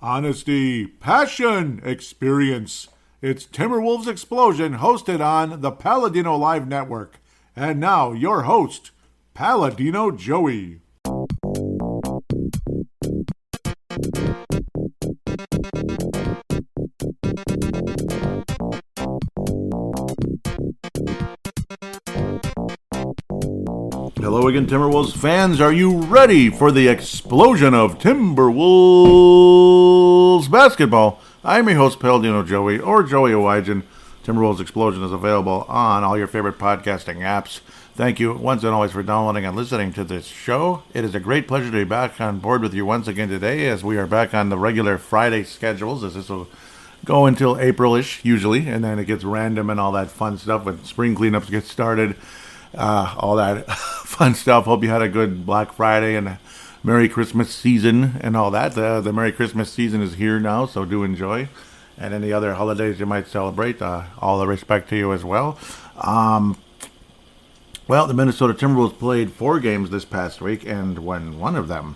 Honesty, passion, experience. It's Timberwolves Explosion, hosted on the paladinolive network. And now, your host, Paladino Joey. Hello again, Timberwolves fans. Are you ready for the explosion of Timberwolves basketball? I'm your host, Paladino Joey, or Joey Owijan. Timberwolves Explosion is available on all your favorite podcasting apps. Thank you once and always for downloading and listening to this show. It is a great pleasure to be back on board with you once again today, as we are back on the regular Friday schedules, as this will go until April-ish, usually, and then it gets random and all that fun stuff when spring cleanups get started. All that fun stuff. Hope you had a good Black Friday and a Merry Christmas season and all that. The Merry Christmas season is here now, so do enjoy. And any other holidays you might celebrate, all the respect to you as well. Well, the Minnesota Timberwolves played 4 games this past week and won one of them.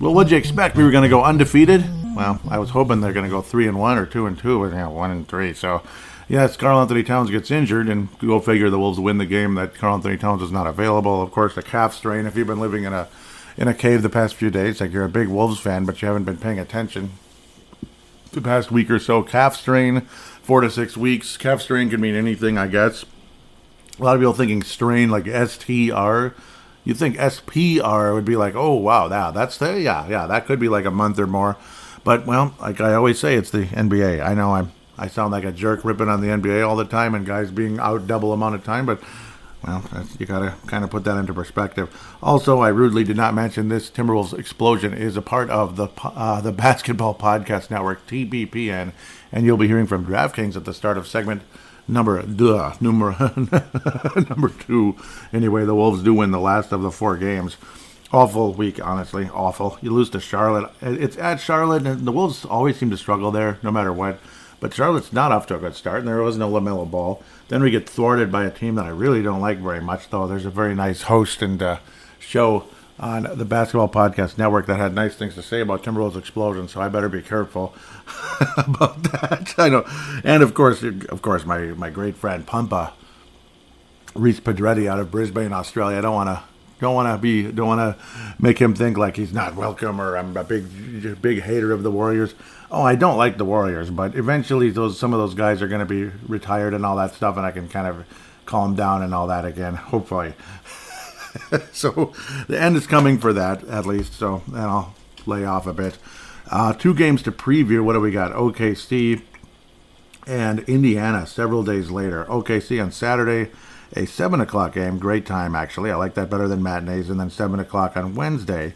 Well, what'd you expect? We were going to go undefeated? Well, I was hoping they're going to go 3-1 or 2-2, but 1-3. So, yes, Karl Anthony Towns gets injured, and go figure the Wolves win the game that Karl Anthony Towns is not available. Of course, the calf strain. If you've been living in a cave the past few days, like you're a big Wolves fan, but you haven't been paying attention the past week or so, calf strain, 4 to 6 weeks. Calf strain can mean anything, I guess. A lot of people thinking strain like STR. You think SPR would be like, oh wow, that's that could be like a month or more. But, well, like I always say, it's the NBA. I know I sound like a jerk ripping on the NBA all the time and guys being out double amount of time, but, well, you got to kind of put that into perspective. Also, I rudely did not mention this Timberwolves Explosion is a part of the Basketball Podcast Network, TBPN, and you'll be hearing from DraftKings at the start of segment number 2. Anyway, the Wolves do win the last of the 4 games. Awful week, honestly. Awful. You lose to Charlotte. It's at Charlotte, and the Wolves always seem to struggle there, no matter what. But Charlotte's not off to a good start, and there was no LaMelo Ball. Then we get thwarted by a team that I really don't like very much, though. There's a very nice host and show on the Basketball Podcast Network that had nice things to say about Timberwolves Explosion, so I better be careful about that. I know. And, of course, my great friend, Pumpa, Reese Pedretti out of Brisbane, Australia. I don't want to make him think like he's not welcome or I'm a big hater of the Warriors. Oh, I don't like the Warriors, but eventually some of those guys are going to be retired and all that stuff, and I can kind of calm down and all that again, hopefully. So the end is coming for that, at least. So then I'll lay off a bit. 2 games to preview. What do we got? OKC and Indiana several days later. OKC on Saturday. A 7 o'clock game, great time actually. I like that better than matinees. And then 7 o'clock on Wednesday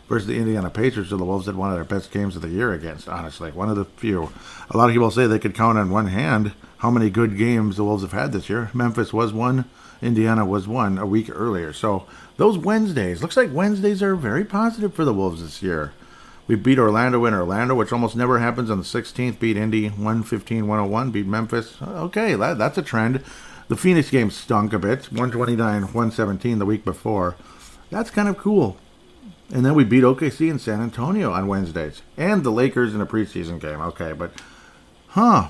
versus the Indiana Pacers, who the Wolves had one of their best games of the year against, honestly. One of the few. A lot of people say they could count on one hand how many good games the Wolves have had this year. Memphis was one. Indiana was one a week earlier. So those Wednesdays, looks like Wednesdays are very positive for the Wolves this year. We beat Orlando in Orlando, which almost never happens on the 16th. Beat Indy 115-101. Beat Memphis. Okay, that's a trend. The Phoenix game stunk a bit, 129-117 the week before. That's kind of cool. And then we beat OKC in San Antonio on Wednesdays. And the Lakers in a preseason game. Okay, but,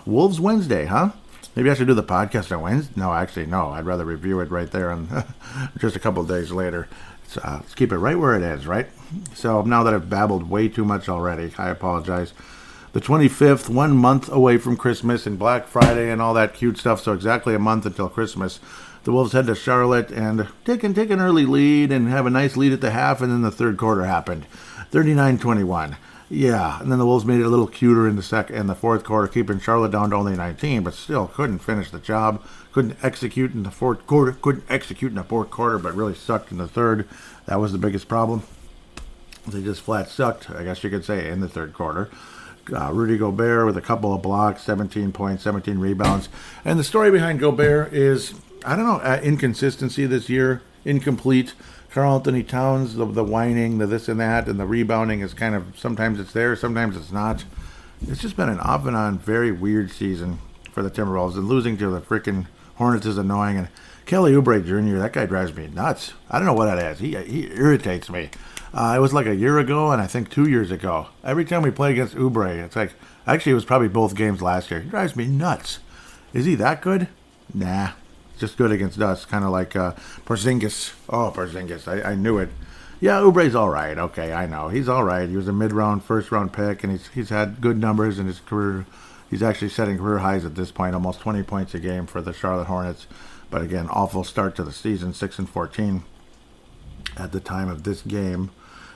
Wolves Wednesday, huh? Maybe I should do the podcast on Wednesday? No, actually, no. I'd rather review it right there on just a couple of days later. So, let's keep it right where it is, right? So now that I've babbled way too much already, I apologize. The 25th, 1 month away from Christmas and Black Friday and all that cute stuff, so exactly a month until Christmas. The Wolves head to Charlotte and take an early lead and have a nice lead at the half, and then the third quarter happened. 39-21. Yeah, and then the Wolves made it a little cuter in the fourth quarter, keeping Charlotte down to only 19, but still couldn't finish the job. Couldn't execute in the fourth quarter, but really sucked in the third. That was the biggest problem. They just flat sucked, I guess you could say, in the third quarter. Rudy Gobert with a couple of blocks, 17 points, 17 rebounds. And the story behind Gobert is, I don't know, inconsistency this year, incomplete. Karl Anthony Towns, the whining, the this and that, and the rebounding is kind of, sometimes it's there, sometimes it's not. It's just been an off and on, very weird season for the Timberwolves. And losing to the freaking Hornets is annoying. And Kelly Oubre Jr., that guy drives me nuts. I don't know what that is. He irritates me. It was like a year ago and I think 2 years ago. Every time we play against Oubre, it's like, actually it was probably both games last year. He drives me nuts. Is he that good? Nah. Just good against us. Kind of like Porzingis. Oh, Porzingis. I knew it. Yeah, Oubre's all right. Okay, I know. He's all right. He was a mid-round, first-round pick, and he's had good numbers in his career. He's actually setting career highs at this point, almost 20 points a game for the Charlotte Hornets. But again, awful start to the season, 6-14 at the time of this game.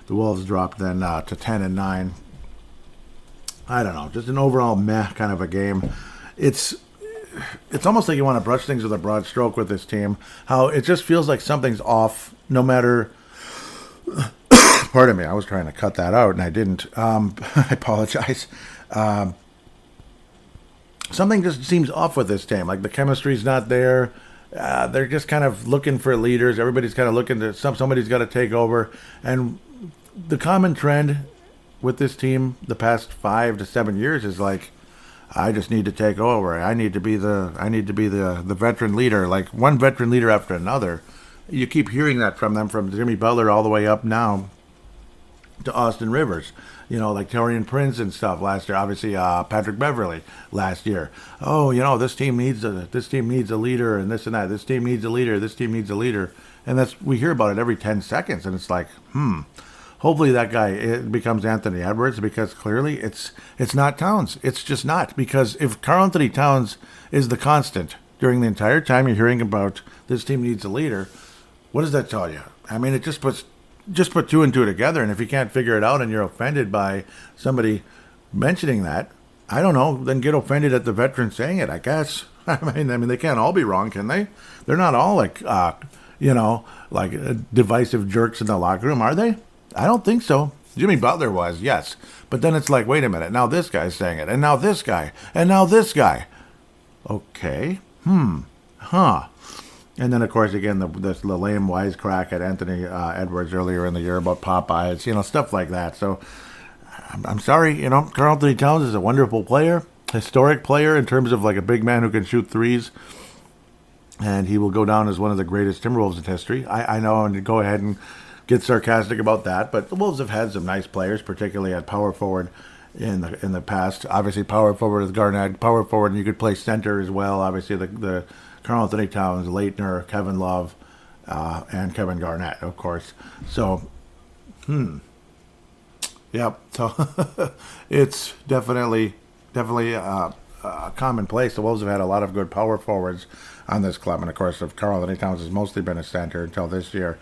The Wolves dropped then to 10-9. I don't know, just an overall meh kind of a game. It's almost like you want to brush things with a broad stroke with this team. How it just feels like something's off, no matter. Pardon me, I was trying to cut that out and I didn't. I apologize. Something just seems off with this team. Like the chemistry's not there. They're just kind of looking for leaders. Everybody's kind of looking to somebody's got to take over. And the common trend with this team the past 5 to 7 years is like, I just need to take over. I need to be the veteran leader, like one veteran leader after another. You keep hearing that from them, from Jimmy Butler all the way up now to Austin Rivers. You know, like Taurean Prince and stuff last year. Obviously, Patrick Beverley last year. Oh, you know, this team needs a leader, and this and that. This team needs a leader. This team needs a leader, and we hear about it every 10 seconds, and it's like, Hopefully that guy becomes Anthony Edwards, because clearly it's not Towns. It's just not, because if Karl Anthony Towns is the constant during the entire time you're hearing about this team needs a leader, what does that tell you? I mean, it just put two and two together, and if you can't figure it out and you're offended by somebody mentioning that, I don't know, then get offended at the veteran saying it, I guess. I mean, they can't all be wrong, can they? They're not all like divisive jerks in the locker room, are they? I don't think so. Jimmy Butler was, yes. But then it's like, wait a minute, now this guy's saying it, and now this guy, and now this guy. Okay. And then, of course, again, the lame wisecrack at Anthony Edwards earlier in the year about Popeyes, stuff like that. So, I'm sorry, Karl Anthony Towns is a wonderful player, historic player in terms of like a big man who can shoot threes. And he will go down as one of the greatest Timberwolves in history. I know, and go ahead and get sarcastic about that, but the Wolves have had some nice players, particularly at power forward in the past. Obviously, power forward is Garnett. Power forward, and you could play center as well. Obviously, the Karl Anthony Towns, Leitner, Kevin Love, and Kevin Garnett, of course. So, yep. So it's definitely a commonplace. The Wolves have had a lot of good power forwards on this club, and of course, Karl Anthony Towns has mostly been a center until this year.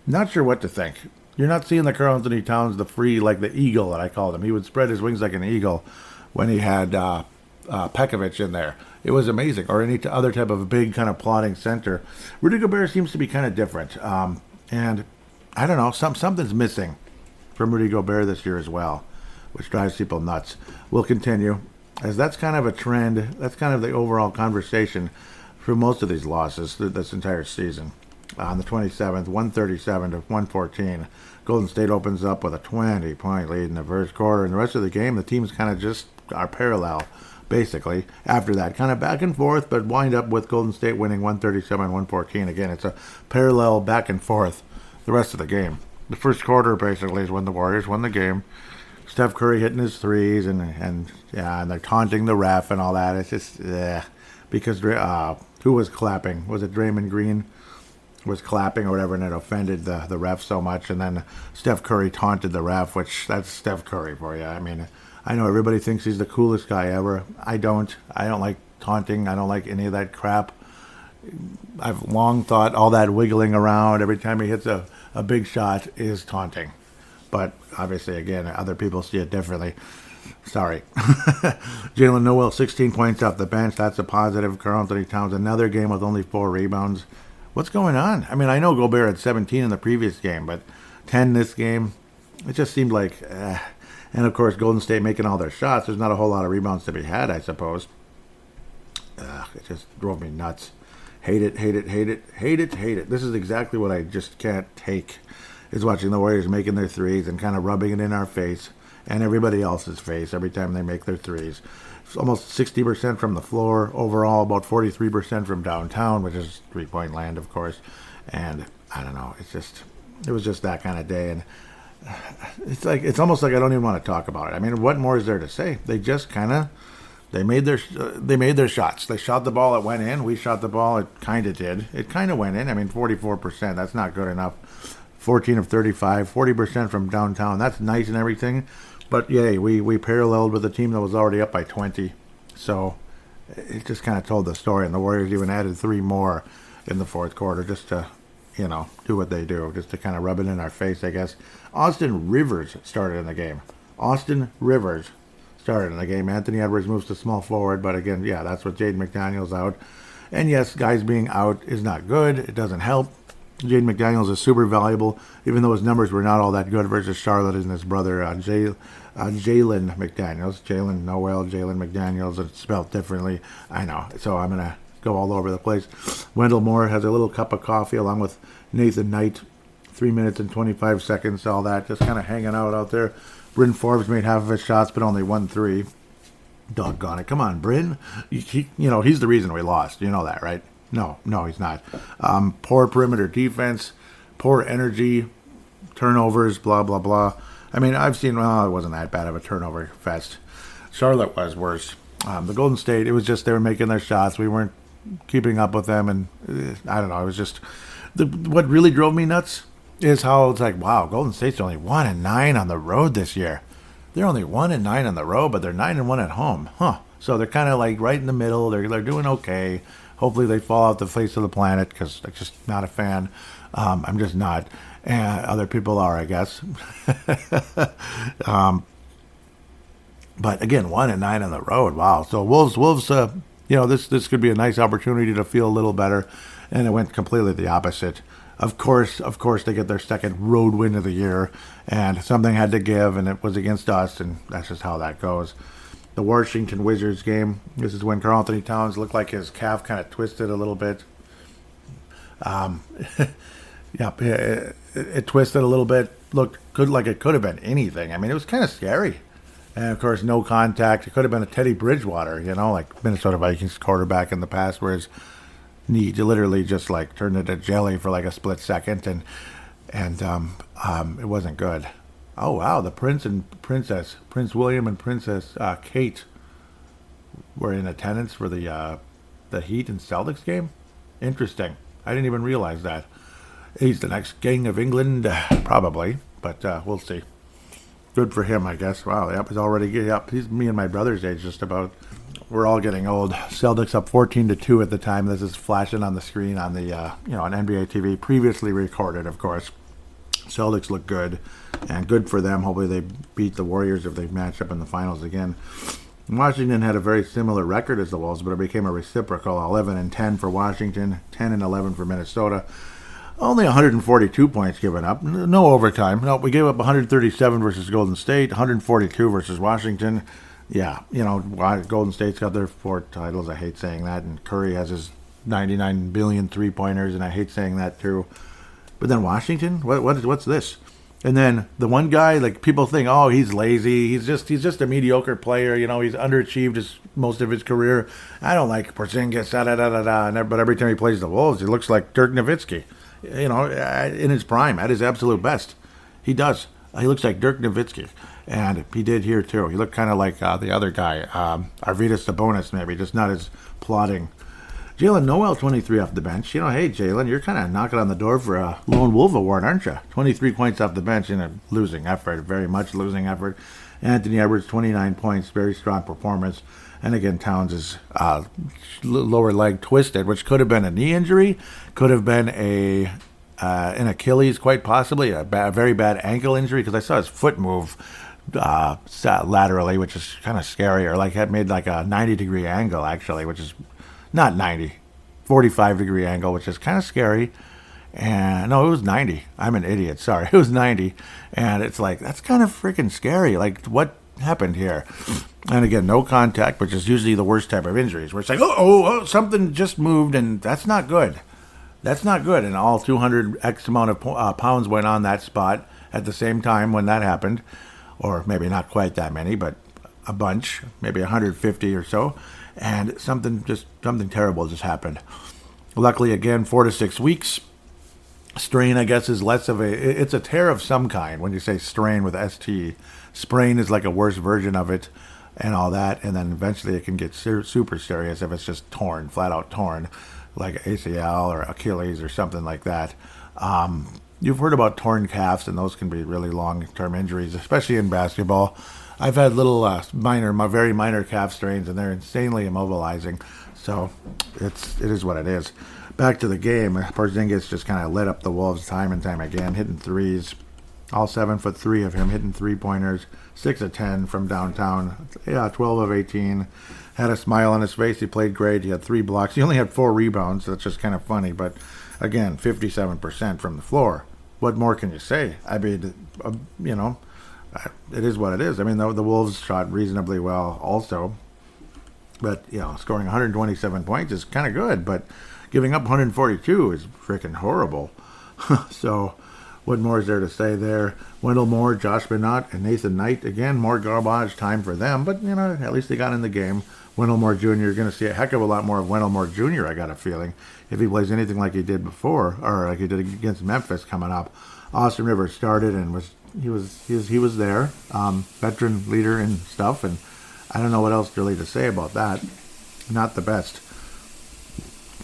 Not sure what to think. You're not seeing the Karl Anthony Towns, the free, like the eagle that I called him. He would spread his wings like an eagle when he had Pekovic in there. It was amazing. Or any other type of big kind of plotting center. Rudy Gobert seems to be kind of different. And I don't know, something's missing from Rudy Gobert this year as well, which drives people nuts. We'll continue, as that's kind of a trend. That's kind of the overall conversation for most of these losses this entire season. On the 27th, 137 to 114, Golden State opens up with a 20-point lead in the first quarter. And the rest of the game, the teams kind of just are parallel, basically. After that, kind of back and forth, but wind up with Golden State winning 137-114. Again, it's a parallel back and forth the rest of the game. The first quarter, basically, is when the Warriors won the game. Steph Curry hitting his threes, and they're taunting the ref and all that. It's just, because who was clapping? Was it Draymond Green? Was clapping or whatever, and it offended the ref so much, and then Steph Curry taunted the ref, which that's Steph Curry for you. I mean, I know everybody thinks he's the coolest guy ever. I don't like taunting. I don't like any of that crap. I've long thought all that wiggling around every time he hits a big shot is taunting, but obviously, again, other people see it differently. Sorry. Jalen Noel, 16 points off the bench. That's a positive. Karl Anthony Towns, another game with only 4 rebounds. What's going on? I mean, I know Gobert had 17 in the previous game, but 10 this game, it just seemed like, And, of course, Golden State making all their shots. There's not a whole lot of rebounds to be had, I suppose. It just drove me nuts. Hate it. This is exactly what I just can't take, is watching the Warriors making their threes and kind of rubbing it in our face and everybody else's face every time they make their threes. almost 60% from the floor overall, about 43% from downtown, which is 3-point land, of course. And I don't know, it was just that kind of day. And it's almost like I don't even want to talk about it. I mean, what more is there to say? They just kind of, they made their shots. They shot the ball, it went in. We shot the ball, it kind of did. It kind of went in. I mean, 44%, that's not good enough. 14 of 35, 40% from downtown. That's nice and everything. But yay, we paralleled with a team that was already up by 20. So it just kind of told the story. And the Warriors even added 3 more in the fourth quarter just to, do what they do, just to kind of rub it in our face, I guess. Austin Rivers started in the game. Anthony Edwards moves to small forward, but again, yeah, that's what Jaden McDaniels out. And yes, guys being out is not good. It doesn't help. Jaden McDaniels is super valuable, even though his numbers were not all that good versus Charlotte and his brother Jalen McDaniels. Jalen McDaniels, it's spelled differently. I know, so I'm going to go all over the place. Wendell Moore has a little cup of coffee along with Nathan Knight. 3 minutes and 25 seconds, all that, just kind of hanging out there. Bryn Forbes made half of his shots, but only 1 3. Doggone it. Come on, Bryn. He's the reason we lost. You know that, right? No, he's not. Poor perimeter defense, poor energy, turnovers, blah, blah, blah. I mean, I've seen, it wasn't that bad of a turnover fest. Charlotte was worse. The Golden State, it was just they were making their shots. We weren't keeping up with them, and I don't know. It was just, what really drove me nuts is how it's like, wow, Golden State's only 1-9 on the road this year. They're only 1-9 on the road, but they're 9-1 at home. So they're kind of like right in the middle. They're doing okay. Hopefully they fall off the face of the planet because I'm just not a fan. I'm just not. And other people are, I guess. But again, 1-9 on the road. Wow. So Wolves. This could be a nice opportunity to feel a little better, and it went completely the opposite. Of course, they get their second road win of the year, and something had to give, and it was against us, and that's just how that goes. The Washington Wizards game, this is when Karl Anthony Towns looked like his calf kind of twisted a little bit. It twisted a little bit, looked good, like it could have been anything. I mean, it was kind of scary. And, of course, no contact. It could have been a Teddy Bridgewater, like Minnesota Vikings quarterback in the past, where his knee literally just like turned into jelly for like a split second, and it wasn't good. Oh wow, the Prince William and Princess Kate were in attendance for the Heat and Celtics game. Interesting. I didn't even realize that. He's the next King of England, probably, but we'll see. Good for him, I guess. Wow, he's already he's me and my brother's age, just about. We're all getting old. Celtics up 14-2 at the time. This is flashing on the screen on the on NBA TV, previously recorded, of course. Celtics look good, and good for them. Hopefully they beat the Warriors if they match up in the finals again. Washington had a very similar record as the Wolves, but it became a reciprocal 11-10 for Washington, 10-11 for Minnesota. Only 142 points given up. No overtime. No, we gave up 137 versus Golden State, 142 versus Washington. Yeah, Golden State's got their 4 titles. I hate saying that. And Curry has his 99 billion three-pointers, and I hate saying that too. But then Washington? What's this? And then the one guy, like, people think, oh, he's lazy. He's just a mediocre player. He's underachieved most of his career. I don't like Porzingis, but every time he plays the Wolves, he looks like Dirk Nowitzki. In his prime, at his absolute best. He does. He looks like Dirk Nowitzki. And he did here, too. He looked kind of like the other guy, Arvydas Sabonis, maybe, just not as plodding. Jalen Noel, 23 off the bench. Hey, Jalen, you're kind of knocking on the door for a Lone Wolf Award, aren't you? 23 points off the bench in a losing effort, very much losing effort. Anthony Edwards, 29 points, very strong performance. And again, Towns' lower leg twisted, which could have been a knee injury, could have been an Achilles, quite possibly, a very bad ankle injury, because I saw his foot move laterally, which is kind of scary, or like had made like a 90-degree angle, actually, which is not 90, 45-degree angle, which is kind of scary. And no, it was 90. I'm an idiot. Sorry. It was 90. And it's like, that's kind of freaking scary. Like, what happened here? And again, no contact, which is usually the worst type of injuries, where it's like, oh, something just moved, and that's not good. That's not good. And all 200 X amount of pounds went on that spot at the same time when that happened. Or maybe not quite that many, but a bunch, maybe 150 or so, and something terrible just happened. Luckily, again, 4 to 6 weeks. Strain, I guess, is less of it's a tear of some kind. When you say strain with ST, sprain is like a worse version of it and all that, and then eventually it can get super serious if it's just torn, flat out torn, like ACL or Achilles or something like that. You've heard about torn calves, and those can be really long-term injuries, especially in basketball. I've had little very minor calf strains, and they're insanely immobilizing. So it is what it is. Back to the game, Porzingis just kind of lit up the Wolves time and time again, hitting threes. All 7'3" of him hitting 3-pointers, 6 of 10 from downtown. 12 of 18. Had a smile on his face. He played great. He had 3 blocks. He only had 4 rebounds. So that's just kind of funny. But again, 57% from the floor. What more can you say? I mean, it is what it is. I mean, the Wolves shot reasonably well also. But, scoring 127 points is kind of good. But giving up 142 is freaking horrible. So, what more is there to say there? Wendell Moore, Josh Bennett, and Nathan Knight. Again, more garbage time for them. But, at least they got in the game. Wendell Moore Jr., you're going to see a heck of a lot more of Wendell Moore Jr., I got a feeling, if he plays anything like he did before, or like he did against Memphis coming up. Austin Rivers started and he was there, veteran leader and stuff, and I don't know what else really to say about that. Not the best.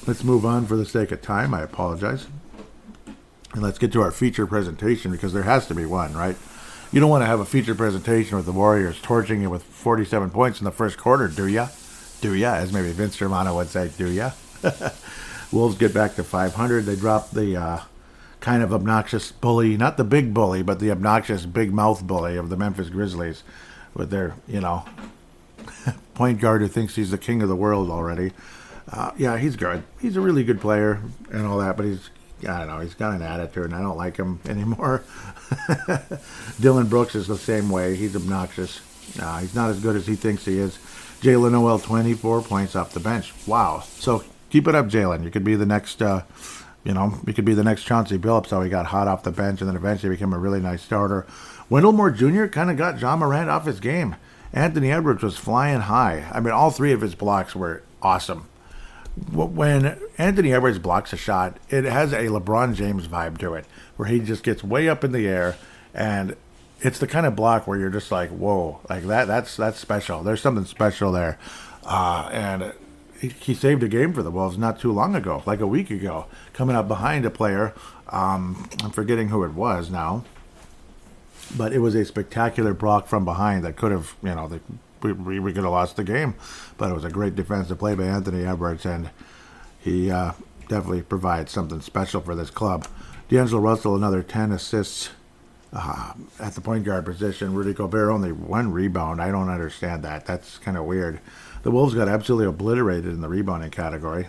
Let's move on for the sake of time. I apologize. And let's get to our feature presentation, because there has to be one, right? You don't want to have a feature presentation with the Warriors torching you with 47 points in the first quarter, do ya? Do ya? As maybe Vince Germano would say, do ya? Wolves get back to 500. They drop the kind of obnoxious bully, not the big bully, but the obnoxious big mouth bully of the Memphis Grizzlies with their, point guard who thinks he's the king of the world already. He's good. He's a really good player and all that, but he's got an attitude, and I don't like him anymore. Dylan Brooks is the same way. He's obnoxious. He's not as good as he thinks he is. Jalen Noel, 24 points off the bench. Wow. So keep it up, Jalen. You could be the next, you could be the next Chauncey Billups, how he got hot off the bench and then eventually became a really nice starter. Wendell Moore Jr. kind of got Ja Morant off his game. Anthony Edwards was flying high. I mean, all 3 of his blocks were awesome. When Anthony Edwards blocks a shot, it has a LeBron James vibe to it, where he just gets way up in the air, and it's the kind of block where you're just like, whoa, like that's special. There's something special there. And he saved a game for the Wolves not too long ago, like a week ago, coming up behind a player. I'm forgetting who it was now, but it was a spectacular block from behind that could have, we could have lost the game. But it was a great defensive play by Anthony Edwards, and he definitely provides something special for this club. D'Angelo Russell, another 10 assists at the point guard position. Rudy Gobert, only 1 rebound. I don't understand that. That's kind of weird. The Wolves got absolutely obliterated in the rebounding category,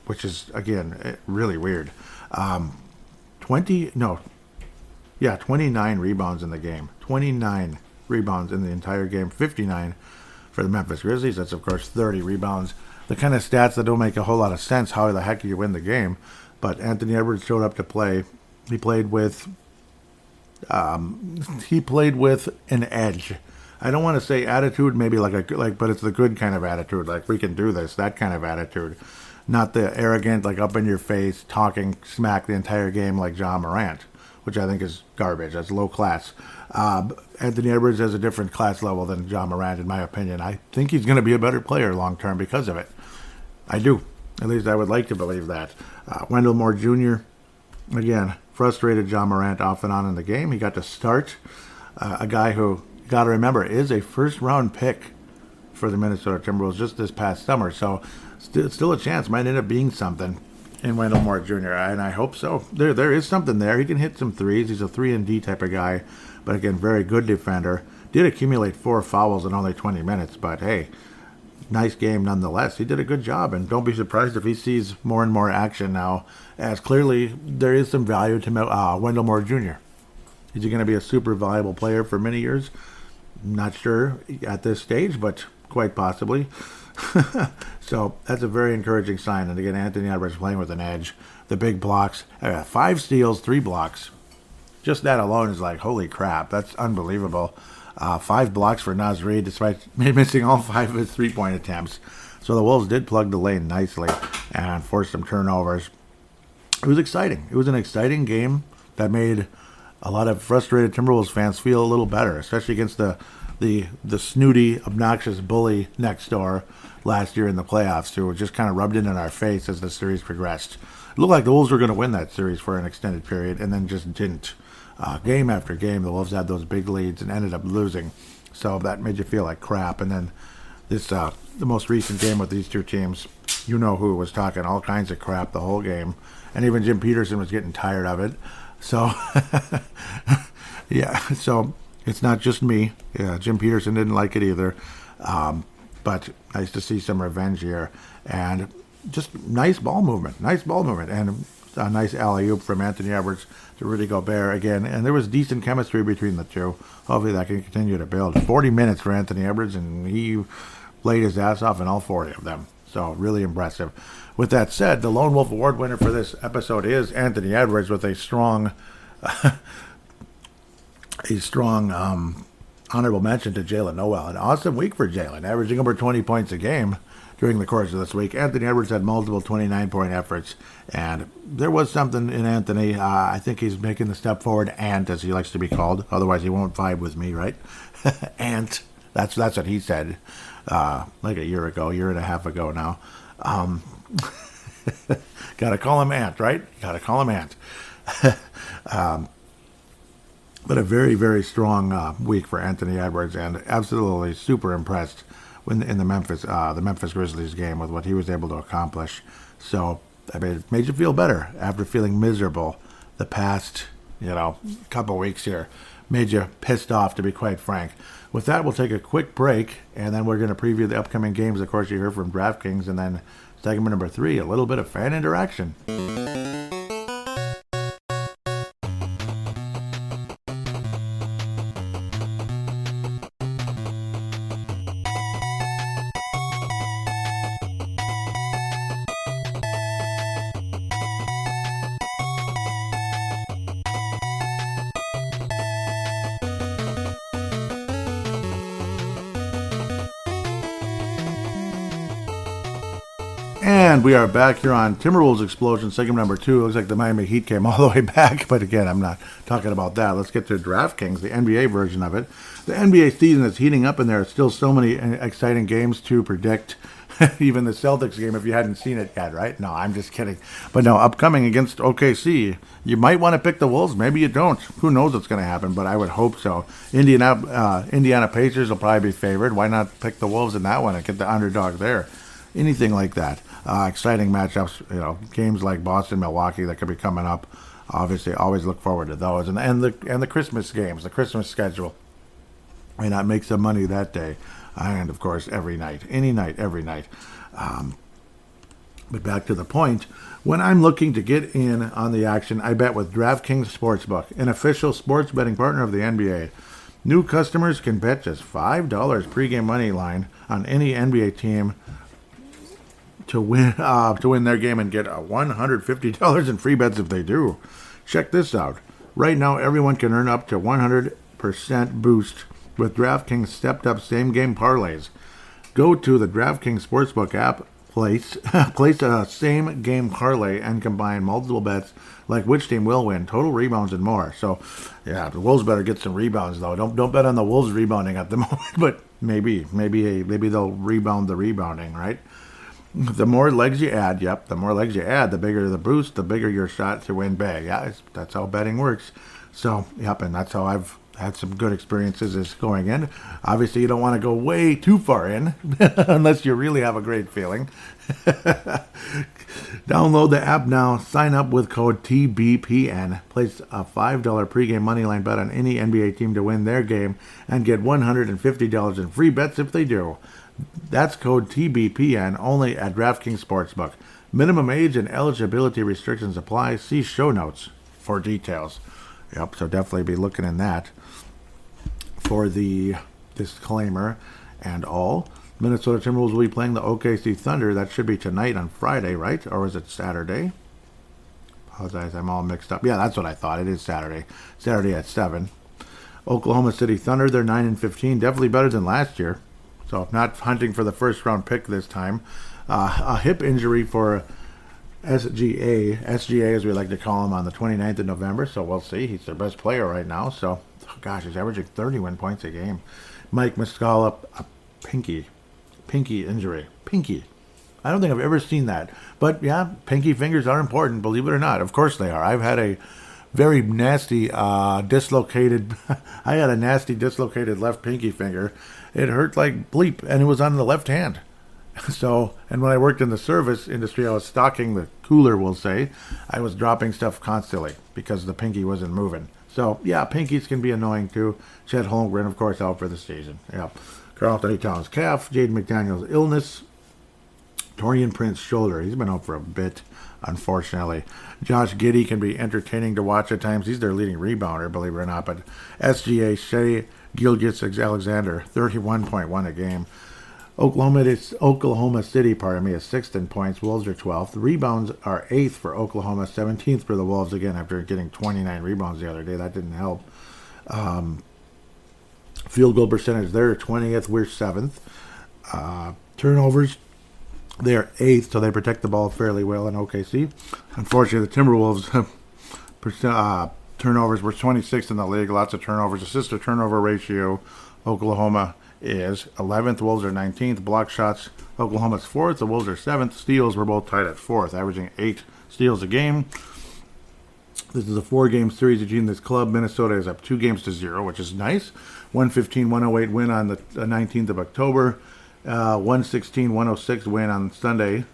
which is, again, really weird. 29 rebounds in the game. 29 rebounds in the entire game. 59 for the Memphis Grizzlies. That's, of course, 30 rebounds. The kind of stats that don't make a whole lot of sense. How the heck do you win the game? But Anthony Edwards showed up to play. He played with an edge. I don't want to say attitude, maybe but it's the good kind of attitude. Like, we can do this. That kind of attitude. Not the arrogant, like up in your face, talking smack the entire game like Ja Morant, which I think is garbage. That's low class. Anthony Edwards has a different class level than Ja Morant, in my opinion. I think he's going to be a better player long term because of it. I do. At least I would like to believe that. Wendell Moore Jr., again, frustrated Ja Morant off and on in the game. He got to start a guy who, got to remember, is a first-round pick for the Minnesota Timberwolves just this past summer. So still a chance. Might end up being something in Wendell Moore Jr., and I hope so. There is something there. He can hit some threes. He's a 3-and-D type of guy, but again, very good defender. Did accumulate 4 fouls in only 20 minutes, but hey, nice game nonetheless. He did a good job, and don't be surprised if he sees more and more action now, as clearly there is some value to Wendell Moore Jr. Is he going to be a super valuable player for many years? Not sure at this stage, but quite possibly. So that's a very encouraging sign. And again, Anthony Edwards playing with an edge. The big blocks. 5 steals, 3 blocks. Just that alone is like, holy crap, that's unbelievable. 5 blocks for Naz Reid, despite missing all 5 of his 3-point attempts. So the Wolves did plug the lane nicely and forced some turnovers. It was exciting. It was an exciting game that made a lot of frustrated Timberwolves fans feel a little better, especially against the snooty, obnoxious bully next door last year in the playoffs, who just kind of rubbed it in our face as the series progressed. It looked like the Wolves were going to win that series for an extended period, and then just didn't. Game after game, the Wolves had those big leads and ended up losing, so that made you feel like crap. And then this, the most recent game with these two teams, you know who was talking all kinds of crap the whole game, and even Jim Peterson was getting tired of it. So, yeah, so it's not just me. Yeah, Jim Peterson didn't like it either. But nice to see some revenge here. And just nice ball movement. And a nice alley-oop from Anthony Edwards to Rudy Gobert again. And there was decent chemistry between the two. Hopefully that can continue to build. 40 minutes for Anthony Edwards, and he laid his ass off in all 40 of them. So really impressive. With that said, the Lone Wolf Award winner for this episode is Anthony Edwards with a strong honorable mention to Jalen Noel. An awesome week for Jalen, averaging over 20 points a game during the course of this week. Anthony Edwards had multiple 29-point efforts, and there was something in Anthony. I think he's making the step forward, Ant, as he likes to be called. Otherwise, he won't vibe with me, right? Ant. That's what he said like a year and a half ago now. Gotta call him Ant, right? Gotta call him Ant. But a very, very strong week for Anthony Edwards, and absolutely super impressed in the Memphis Grizzlies game with what he was able to accomplish. So I mean, it made you feel better after feeling miserable the past, couple weeks here. Made you pissed off, to be quite frank. With that, we'll take a quick break, and then we're going to preview the upcoming games. Of course, you heard from DraftKings, and then segment number 3, a little bit of fan interaction. And we are back here on Timberwolves Explosion, segment number 2. Looks like the Miami Heat came all the way back, but again, I'm not talking about that. Let's get to DraftKings, the NBA version of it. The NBA season is heating up, and there are still so many exciting games to predict. Even the Celtics game, if you hadn't seen it yet, right? No, I'm just kidding. But no, upcoming against OKC, you might want to pick the Wolves. Maybe you don't. Who knows what's going to happen, but I would hope so. Indiana Pacers will probably be favored. Why not pick the Wolves in that one and get the underdog there? Anything like that. Exciting matchups, games like Boston, Milwaukee that could be coming up. Obviously, always look forward to those. And the Christmas games, the Christmas schedule. Why not make some money that day? And, of course, every night. Any night, every night. But back to the point. When I'm looking to get in on the action, I bet with DraftKings Sportsbook, an official sports betting partner of the NBA. New customers can bet just $5 pregame money line on any NBA team to win their game and get $150 in free bets if they do. Check this out. Right now, everyone can earn up to 100% boost with DraftKings stepped-up same-game parlays. Go to the DraftKings Sportsbook app, place a same-game parlay, and combine multiple bets like which team will win, total rebounds, and more. So, yeah, the Wolves better get some rebounds, though. Don't bet on the Wolves rebounding at the moment, but maybe they'll rebound the rebounding, right? The more legs you add, the bigger the boost, the bigger your shot to win big. Yeah, that's how betting works. So, and that's how I've had some good experiences is going in. Obviously, you don't want to go way too far in unless you really have a great feeling. Download the app now. Sign up with code TBPN. Place a $5 pregame moneyline bet on any NBA team to win their game and get $150 in free bets if they do. That's code TBPN only at DraftKings Sportsbook. Minimum age and eligibility restrictions apply. See show notes for details. Yep, so definitely be looking in that for the disclaimer and all. Minnesota Timberwolves will be playing the OKC Thunder. That should be tonight on Friday, right? Or is it Saturday? Apologize, I'm all mixed up. Yeah, that's what I thought. It is Saturday. Saturday at 7. Oklahoma City Thunder, they're 9-15, definitely better than last year. So not hunting for the first round pick this time. A hip injury for SGA as we like to call him, on the 29th of November. So we'll see. He's their best player right now. So, gosh, he's averaging 31 points a game. Mike Muscala, a pinky injury. Pinky. I don't think I've ever seen that. But yeah, pinky fingers are important, believe it or not. Of course they are. I've had a very nasty dislocated I had a nasty dislocated left pinky finger. It hurt like bleep, and it was on the left hand. So, and when I worked in the service industry, I was stocking the cooler, we'll say. I was dropping stuff constantly because the pinky wasn't moving. So, yeah, pinkies can be annoying too. Chet Holmgren, of course, out for the season. Yeah. Karl Anthony Towns calf, Jaden McDaniels illness, Torian Prince shoulder. He's been out for a bit, unfortunately. Josh Giddey can be entertaining to watch at times. He's their leading rebounder, believe it or not. But SGA, Shea Gilgeous-Alexander, 31.1 a game. Oklahoma City, is 6th in points. Wolves are 12th. The rebounds are 8th for Oklahoma, 17th for the Wolves, again, after getting 29 rebounds the other day. That didn't help. Field goal percentage, they're 20th. We're 7th. Turnovers, they're 8th, so they protect the ball fairly well in OKC. Unfortunately, the Timberwolves turnovers were 26th in the league. Lots of turnovers. Assist to turnover ratio, Oklahoma is 11th. Wolves are 19th. Block shots, Oklahoma's 4th. The Wolves are 7th. Steals were both tied at 4th, averaging 8 steals a game. This is a 4-game series between this club. Minnesota is up 2-0, which is nice. 115-108 win on the 19th of October. 116-106 win on Sunday,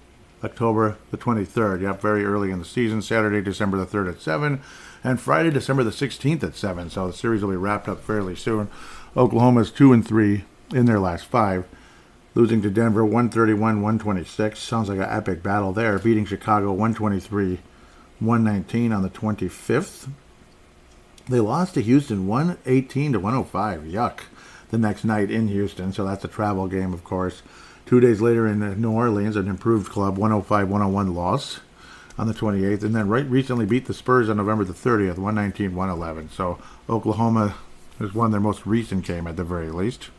October the 23rd. Yep, very early in the season. Saturday, December the 3rd at 7. And Friday, December the 16th at 7. So the series will be wrapped up fairly soon. Oklahoma's 2-3 in their last 5. Losing to Denver 131-126. Sounds like an epic battle there. Beating Chicago 123-119 on the 25th. They lost to Houston 118-105. Yuck. The next night in Houston. So that's a travel game, of course. 2 days later in New Orleans, an improved club, 105-101 loss on the 28th. And then recently beat the Spurs on November the 30th, 119-111. So Oklahoma has won their most recent game at the very least.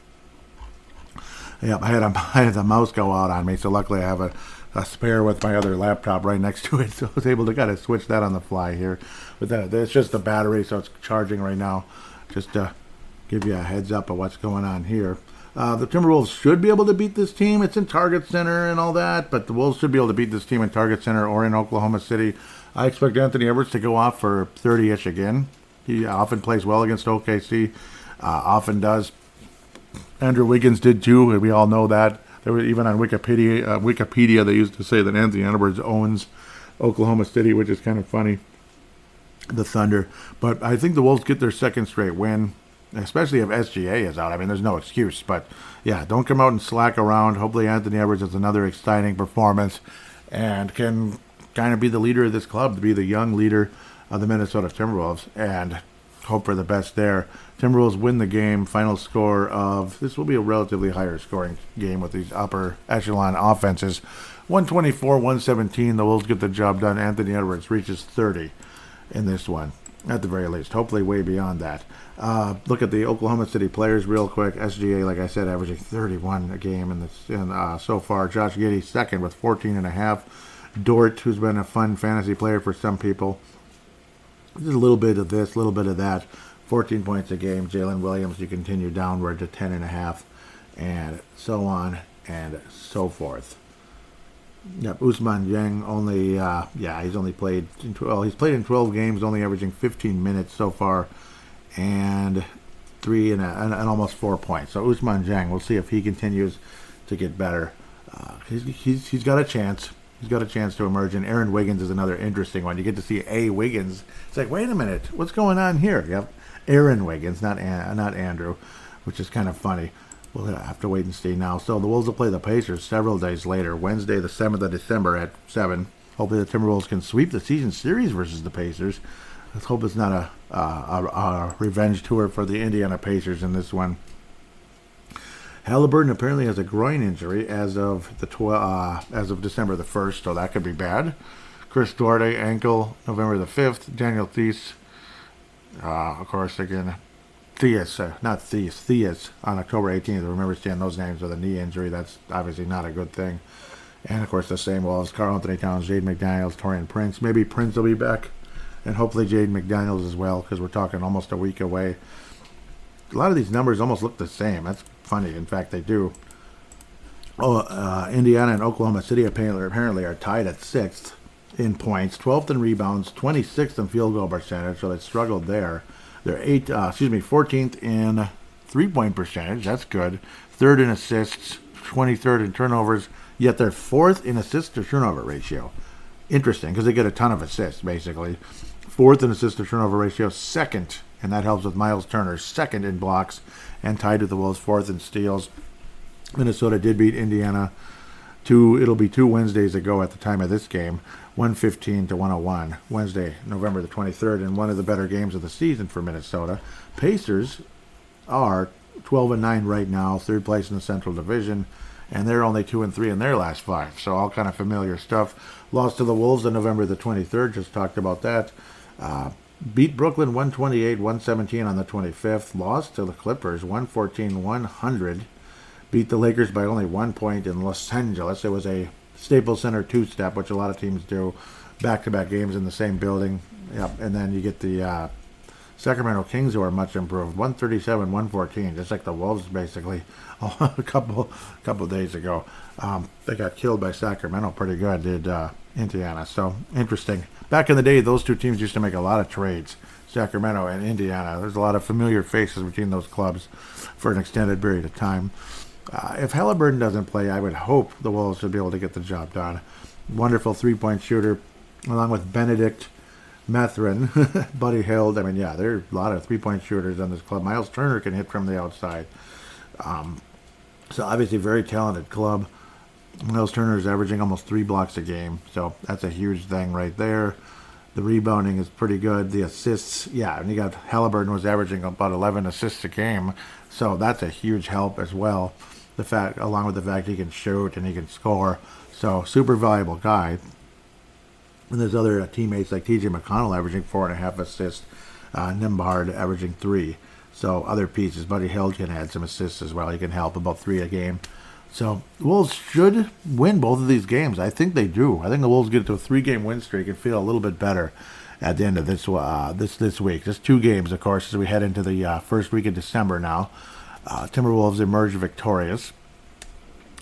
Yep, I had the mouse go out on me, so luckily I have a spare with my other laptop right next to it, so I was able to kind of switch that on the fly here. But it's just the battery, so it's charging right now. Just to give you a heads up of what's going on here. The Timberwolves should be able to beat this team. It's in Target Center and all that, but the Wolves should be able to beat this team in Target Center or in Oklahoma City. I expect Anthony Edwards to go off for 30-ish again. He often plays well against OKC. Often does. Andrew Wiggins did too, and we all know that. There was, even on Wikipedia, they used to say that Anthony Edwards owns Oklahoma City, which is kind of funny. The Thunder. But I think the Wolves get their second straight win, especially if SGA is out. I mean, there's no excuse. But, yeah, don't come out and slack around. Hopefully Anthony Edwards has another exciting performance and can kind of be the leader of this club, to be the young leader of the Minnesota Timberwolves, and hope for the best there. Timberwolves win the game. Final score of, this will be a relatively higher scoring game with these upper echelon offenses. 124-117. The Wolves get the job done. Anthony Edwards reaches 30 in this one, at the very least. Hopefully way beyond that. Look at the Oklahoma City players real quick. SGA, like I said, averaging 31 a game so far. Josh Giddey second with 14.5. Dort, who's been a fun fantasy player for some people. Just a little bit of this, a little bit of that. 14 points a game. Jalen Williams, you continue downward to 10.5, and so on and so forth. Yep, Ousmane Dieng only, he's only played he's played in 12 games, only averaging 15 minutes so far, and and almost 4 points. So Ousmane Dieng, we'll see if he continues to get better. He's got a chance. He's got a chance to emerge, and Aaron Wiggins is another interesting one. You get to see A. Wiggins. It's like, wait a minute, what's going on here? Yep, Aaron Wiggins, not Andrew, which is kind of funny. We'll have to wait and see now. So the Wolves will play the Pacers several days later, Wednesday the 7th of December at 7. Hopefully the Timberwolves can sweep the season series versus the Pacers. Let's hope it's not a revenge tour for the Indiana Pacers in this one. Halliburton apparently has a groin injury as of December the 1st, so that could be bad. Chris Duarte, ankle, November the 5th. Daniel Theis, of course, again, Theus on October 18th. I remember seeing those names with a knee injury. That's obviously not a good thing. And, of course, the same Wolves, Karl Anthony Towns, Jade McDaniels, Torian Prince. Maybe Prince will be back. And hopefully Jade McDaniels as well, because we're talking almost a week away. A lot of these numbers almost look the same. That's funny. In fact, they do. Indiana and Oklahoma City apparently are tied at 6th in points, 12th in rebounds, 26th in field goal percentage, so they struggled there. They're 14th in three-point percentage. That's good. 3rd in assists, 23rd in turnovers, yet they're 4th in assist to turnover ratio. Interesting, because they get a ton of assists, basically. 4th in assist to turnover ratio, 2nd, and that helps with Miles Turner, 2nd in blocks, and tied with the Wolves, 4th in steals. Minnesota did beat Indiana. It'll be 2 Wednesdays ago at the time of this game, 115 to 101, Wednesday, November the 23rd, and one of the better games of the season for Minnesota. Pacers are 12-9 right now, 3rd place in the Central Division, and they're only 2-3 in their last 5. So all kind of familiar stuff. Lost to the Wolves on November the 23rd, just talked about that. Beat Brooklyn 128-117 on the 25th. Lost to the Clippers 114-100. Beat the Lakers by only 1 point in Los Angeles. It was a Staples Center two-step, which a lot of teams do, back-to-back games in the same building. Yep. And then you get the Sacramento Kings, who are much improved, 137-114, just like the Wolves, basically, a couple days ago. They got killed by Sacramento pretty good, did Indiana. So, interesting. Back in the day, those two teams used to make a lot of trades, Sacramento and Indiana. There's a lot of familiar faces between those clubs for an extended period of time. If Halliburton doesn't play, I would hope the Wolves should be able to get the job done. Wonderful three-point shooter, along with Benedict Mathurin, Buddy Hield. I mean, yeah, there are a lot of three-point shooters on this club. Miles Turner can hit from the outside. So obviously very talented club. Miles Turner is averaging almost 3 blocks a game, so that's a huge thing right there. The rebounding is pretty good. The assists, yeah, and you got Halliburton was averaging about 11 assists a game, so that's a huge help as well. Along with the fact he can shoot and he can score, so super valuable guy. And there's other teammates like T.J. McConnell averaging 4.5 assists, Nembhard averaging 3. So other pieces, Buddy Hield can add some assists as well. He can help about 3 a game. So Wolves should win both of these games. I think they do. I think the Wolves get to a 3-game win streak and feel a little bit better at the end of this week. Just 2 games, of course, as we head into the first week of December now. Timberwolves emerge victorious.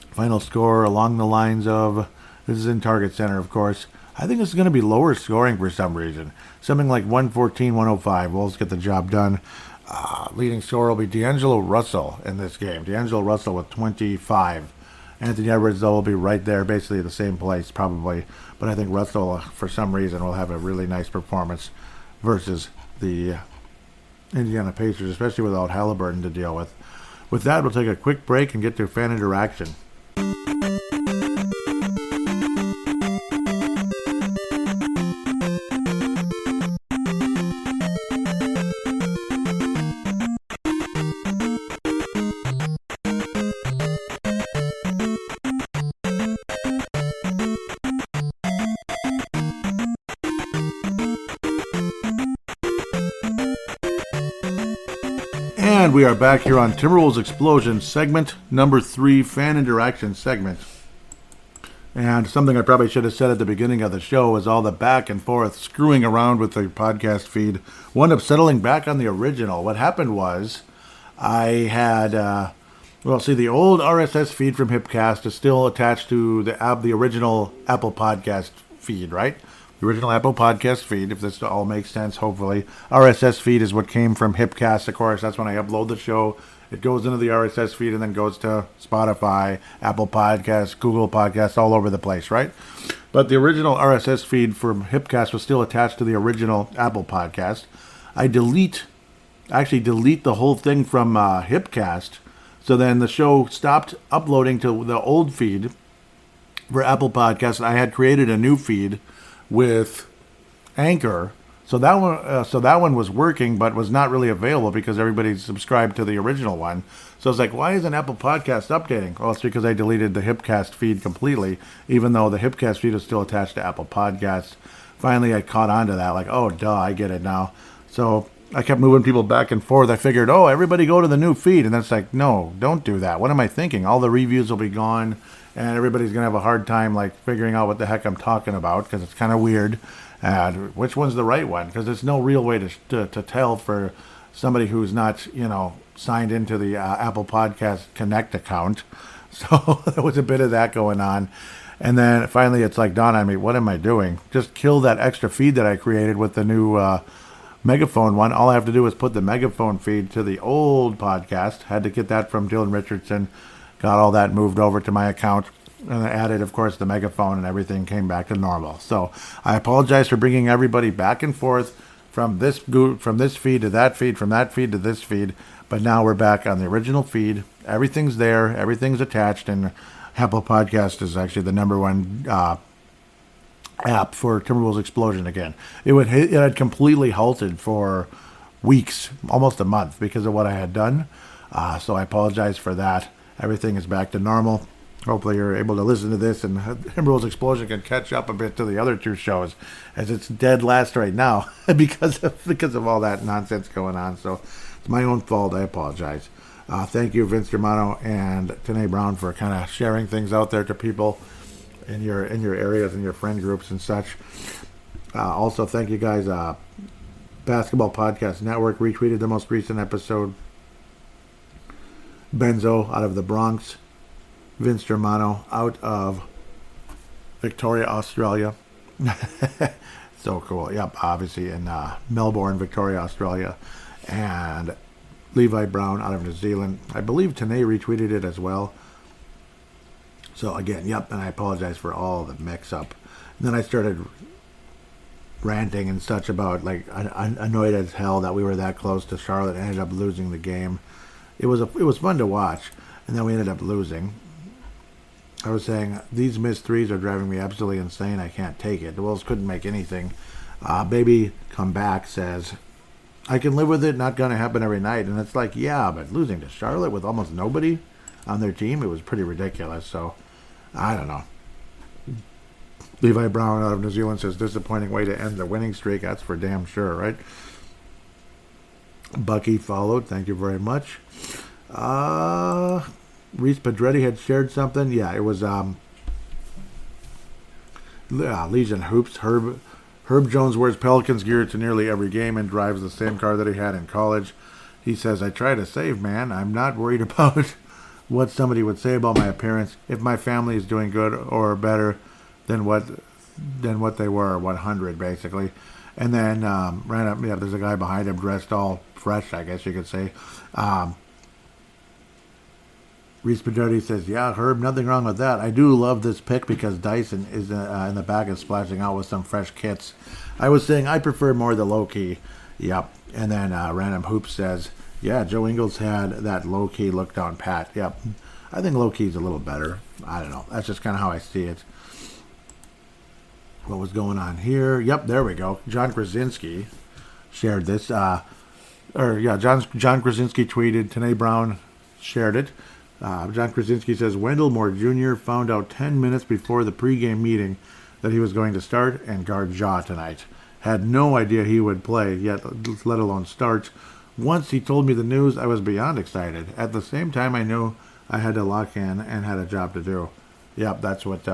Final score along the lines of, this is in Target Center, of course. I think it's going to be lower scoring for some reason. Something like 114-105. Wolves get the job done. Leading scorer will be D'Angelo Russell in this game. D'Angelo Russell with 25. Anthony Edwards, though, will be right there, basically the same place, probably. But I think Russell, for some reason, will have a really nice performance versus the Indiana Pacers, especially without Halliburton to deal with. With that, we'll take a quick break and get to fan interaction. And we are back here on Timberwolves Explosion, segment number 3, fan interaction segment. And something I probably should have said at the beginning of the show is all the back and forth screwing around with the podcast feed. Wound up settling back on the original. What happened was I had, the old RSS feed from Hipcast is still attached to the original Apple Podcast feed, right? The original Apple Podcast feed, if this all makes sense, hopefully. RSS feed is what came from Hipcast, of course. That's when I upload the show. It goes into the RSS feed and then goes to Spotify, Apple Podcasts, Google Podcasts, all over the place, right? But the original RSS feed from Hipcast was still attached to the original Apple Podcast. I delete the whole thing from Hipcast. So then the show stopped uploading to the old feed for Apple Podcasts. I had created a new feed with Anchor, so that one was working, but was not really available because everybody subscribed to the original one. So I was like, why isn't Apple Podcast updating? Well, it's because I deleted the Hipcast feed completely, even though the Hipcast feed is still attached to Apple Podcasts. Finally, I caught on to that, like, oh, duh, I get it now. So I kept moving people back and forth. I figured, oh, everybody go to the new feed. And then it's like, no, don't do that. What am I thinking? All the reviews will be gone, and everybody's going to have a hard time, like, figuring out what the heck I'm talking about, because it's kind of weird. And which one's the right one? Because there's no real way to tell for somebody who's not, signed into the Apple Podcast Connect account. So there was a bit of that going on. And then finally it's like dawned on me, what am I doing? Just kill that extra feed that I created with the new Megaphone one. All I have to do is put the Megaphone feed to the old podcast. Had to get that from Dylan Richardson. Got all that moved over to my account. And I added, of course, the Megaphone, and everything came back to normal. So I apologize for bringing everybody back and forth from this feed to that feed, from that feed to this feed. But now we're back on the original feed. Everything's there. Everything's attached. And Apple Podcast is actually the number one app for Timberwolves Explosion again. It had completely halted for weeks, almost a month, because of what I had done. So I apologize for that. Everything is back to normal. Hopefully you're able to listen to this and Timberwolves Explosion can catch up a bit to the other two shows, as it's dead last right now because of all that nonsense going on. So it's my own fault. I apologize. Thank you, Vince Germano and Tanae Brown, for kind of sharing things out there to people in your areas and your friend groups and such. Also, thank you guys. Basketball Podcast Network retweeted the most recent episode. Benzo out of the Bronx. Vince Germano out of Victoria, Australia. So cool. Yep, obviously in Melbourne, Victoria, Australia. And Levi Brown out of New Zealand. I believe Tanae retweeted it as well. So again, yep, and I apologize for all the mix-up. And then I started ranting and such about, like, annoyed as hell that we were that close to Charlotte and ended up losing the game. It was fun to watch, and then we ended up losing. I was saying, these missed threes are driving me absolutely insane. I can't take it. The Wolves couldn't make anything. Baby Come Back says, I can live with it, not going to happen every night. And it's like, yeah, but losing to Charlotte with almost nobody on their team, it was pretty ridiculous. So, I don't know. Levi Brown out of New Zealand says, disappointing way to end the winning streak. That's for damn sure, right? Bucky followed. Thank you very much. Reese Pedretti had shared something. Yeah, it was Legion Hoops. Herb Jones wears Pelicans gear to nearly every game and drives the same car that he had in college. He says, I try to save, man. I'm not worried about what somebody would say about my appearance. If my family is doing good or better than what they were, 100 basically. And then ran up. Yeah, there's a guy behind him dressed all fresh, I guess you could say. Reese Pedretti says, yeah, Herb, nothing wrong with that. I do love this pick because Dyson is in the back and splashing out with some fresh kits. I was saying I prefer more the low-key. Yep. And then Random Hoop says, yeah, Joe Ingles had that low-key look down pat. Yep. I think low-key's a little better. I don't know. That's just kind of how I see it. What was going on here? Yep, there we go. John Krasinski shared this. John Krasinski tweeted. Tanae Brown shared it. John Krasinski says, Wendell Moore Jr. found out 10 minutes before the pregame meeting that he was going to start and guard Ja tonight. Had no idea he would play, yet let alone start. Once he told me the news, I was beyond excited. At the same time, I knew I had to lock in and had a job to do. Yep, that's what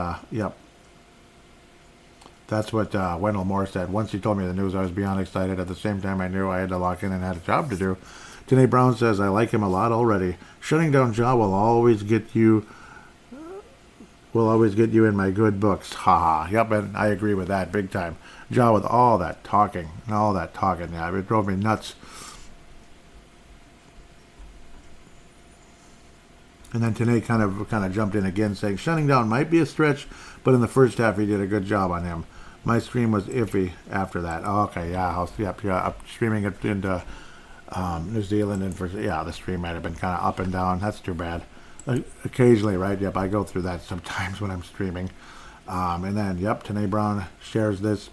Wendell Moore said. Once he told me the news, I was beyond excited. At the same time, I knew I had to lock in and had a job to do. Tanae Brown says, I like him a lot already. Shutting down Ja will always get you in my good books. Ha ha. Yep, and I agree with that big time. Ja with all that talking. Yeah, it drove me nuts. And then Tanae kind of jumped in again, saying, shutting down might be a stretch, but in the first half he did a good job on him. My stream was iffy after that. Oh, okay, yeah, I'm streaming it into New Zealand, and the stream might have been kind of up and down. That's too bad. Occasionally, right? Yep, I go through that sometimes when I'm streaming. And then, Tanae Brown shares this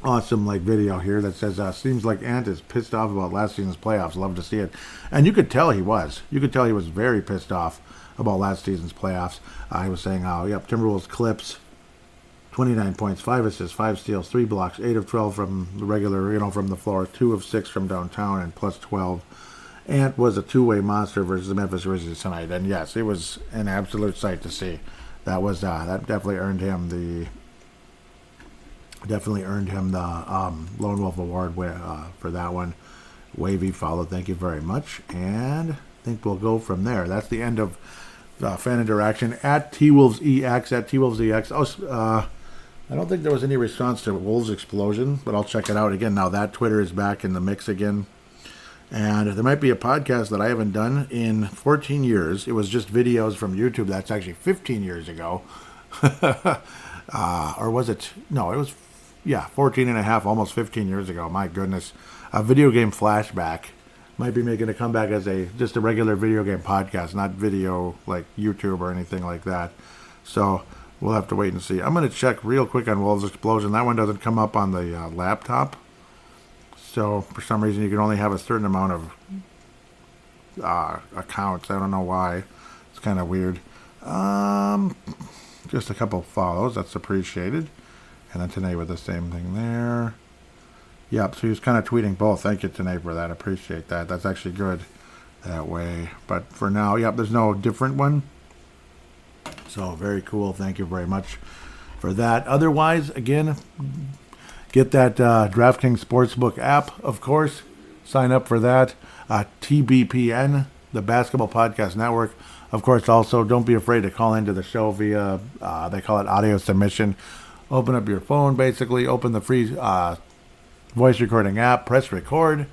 awesome video here that says, seems like Ant is pissed off about last season's playoffs. Love to see it. And you could tell he was. You could tell he was very pissed off about last season's playoffs. He was saying, Timberwolves clips 29 points, 5 assists, 5 steals, 3 blocks, 8 of 12 from the regular, from the floor, 2 of 6 from downtown, and plus 12. Ant was a two-way monster versus the Memphis Grizzlies tonight, and yes, it was an absolute sight to see. That was that definitely earned him the Lone Wolf Award for that one. Wavy follow, thank you very much, and I think we'll go from there. That's the end of fan interaction at TWolvesEX at TWolvesEX. I don't think there was any response to Wolves Explosion, but I'll check it out again. Now that Twitter is back in the mix again. And there might be a podcast that I haven't done in 14 years. It was just videos from YouTube. That's actually 15 years ago. Or was it? No, it was, 14 and a half, almost 15 years ago. My goodness. A video game flashback. Might be making a comeback as just a regular video game podcast, not video like YouTube or anything like that. So we'll have to wait and see. I'm going to check real quick on Wolves Explosion. That one doesn't come up on the laptop. So for some reason you can only have a certain amount of accounts. I don't know why. It's kind of weird. Just a couple follows. That's appreciated. And then Tanae with the same thing there. Yep, so he's kind of tweeting both. Thank you, Tanae, for that. Appreciate that. That's actually good that way. But for now, there's no different one. So very cool. Thank you very much for that. Otherwise, again, get that DraftKings Sportsbook app, of course. Sign up for that. TBPN, the Basketball Podcast Network. Of course, also, don't be afraid to call into the show via, they call it audio submission. Open up your phone, basically. Open the free voice recording app. Press record.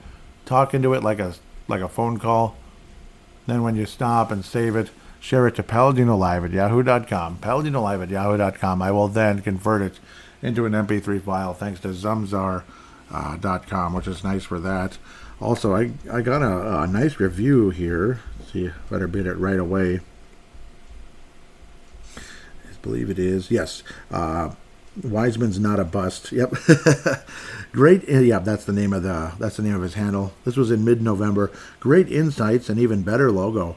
Talk into it like a phone call. Then when you stop and save it, share it to paladinolive at yahoo.com. Paladinolive@yahoo.com. I will then convert it into an MP3 file thanks to Zumzar.com, which is nice for that. Also, I got a nice review here. Let's see, better beat it right away. I believe it is. Yes. Wiseman's not a bust. Yep. Great. Yeah, that's the name of his handle. This was in mid-November. Great insights and even better logo.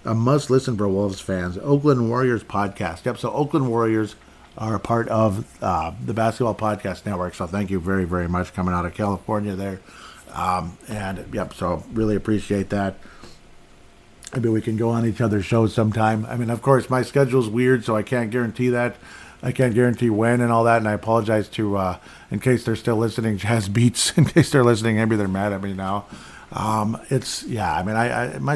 A must listen for Wolves fans. Oakland Warriors podcast. Yep. So Oakland Warriors are a part of the Basketball Podcast Network. So thank you very, very much coming out of California there. So really appreciate that. Maybe we can go on each other's shows sometime. I mean, of course, my schedule's weird, so I can't guarantee that. I can't guarantee when and all that, and I apologize to, in case they're still listening, Jazz Beats, in case they're listening, maybe they're mad at me now. My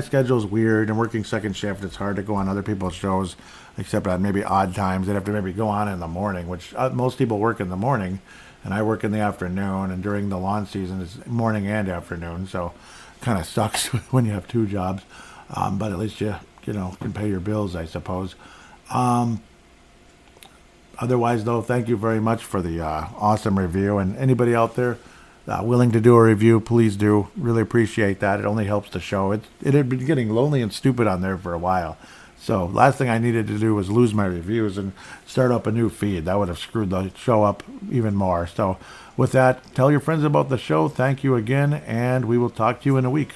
schedule's weird, and working second shift, it's hard to go on other people's shows, except at maybe odd times. They'd have to maybe go on in the morning, which most people work in the morning, and I work in the afternoon, and during the lawn season, it's morning and afternoon, so it kind of sucks when you have two jobs, but at least you can pay your bills, I suppose. Otherwise, though, thank you very much for the awesome review. And anybody out there willing to do a review, please do. Really appreciate that. It only helps the show. It had been getting lonely and stupid on there for a while. So last thing I needed to do was lose my reviews and start up a new feed. That would have screwed the show up even more. So with that, tell your friends about the show. Thank you again, and we will talk to you in a week.